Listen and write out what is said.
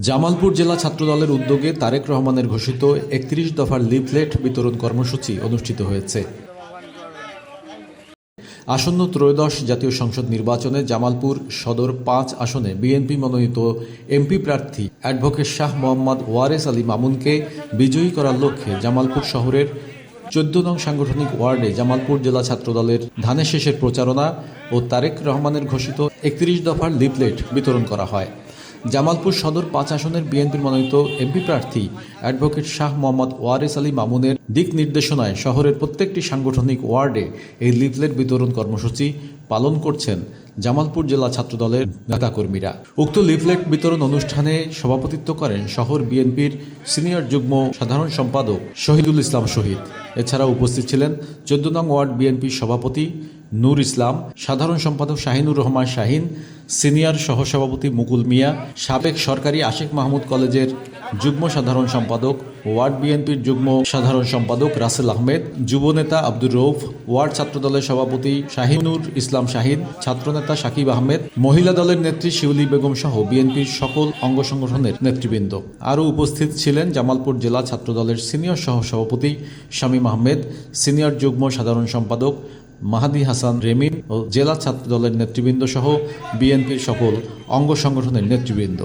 জামালপুর জেলা ছাত্রদলের উদ্যোগে তারেক রহমানের ঘোষিত ৩১ দফার লিফলেট বিতরণ কর্মসূচি অনুষ্ঠিত হয়েছে। আসন্ন ত্রয়োদশ জাতীয় সংসদ নির্বাচনে জামালপুর সদর ৫ আসনে বিএনপি মনোনীত এমপি প্রার্থী অ্যাডভোকেট শাহ মোহাম্মদ ওয়ারেস আলী মামুনকে বিজয়ী করার লক্ষ্যে জামালপুর শহরের ১৪ নং সাংগঠনিক ওয়ার্ডে জামালপুর জেলা ছাত্রদলের ধানের শেষের প্রচারণা ও তারেক রহমানের ঘোষিত ৩১ দফার লিফলেট বিতরণ করা হয়। জামালপুর সদর ৫ আসনের বিএনপির মনোনীত এমপি প্রার্থী অ্যাডভোকেট শাহ মোহাম্মদ ওয়ারেস আলী মামুনের দিক নির্দেশনায় শহরের প্রত্যেকটি সাংগঠনিক ওয়ার্ডে এই লিফলেট বিতরণ কর্মসূচি পালন করছেন জামালপুর জেলা ছাত্রদলের নেতাকর্মীরা। উক্ত লিফলেট বিতরণ অনুষ্ঠানে সভাপতিত্ব করেন শহর বিএনপির সিনিয়র যুগ্ম সাধারণ সম্পাদক শহীদুল ইসলাম শহীদ। এছাড়া উপস্থিত ছিলেন ১৪ নং ওয়ার্ড বিএনপির সভাপতি নূর ইসলাম, সাধারণ সম্পাদক শাহিনুর রহমান শাহিন, সিনিয়র সহসভাপতি মুকুল মিয়া, সাবেক সরকারি আশিক মাহমুদ কলেজের যুগ্ম সাধারণ সম্পাদক, ওয়ার্ড বিএনপির যুগ্ম সাধারণ সম্পাদক রাসেল আহমেদ, যুবনেতা আব্দুর রৌফ, ওয়ার্ড ছাত্রদলের সভাপতি শাহিনুর ইসলাম শাহিন, ছাত্রনেতা সাকিব আহমেদ, মহিলা দলের নেত্রী শিউলি বেগম সহ বিএনপির সকল অঙ্গ সংগঠনের নেতৃবৃন্দ। আরও উপস্থিত ছিলেন জামালপুর জেলা ছাত্রদলের সিনিয়র সহসভাপতি শামীম আহমেদ, সিনিয়র যুগ্ম সাধারণ সম্পাদক মাহাদি হাসান রেমিন ও জেলা ছাত্রদলের নেতৃবৃন্দ সহ বিএনপির সকল অঙ্গ সংগঠনের নেতৃবৃন্দ।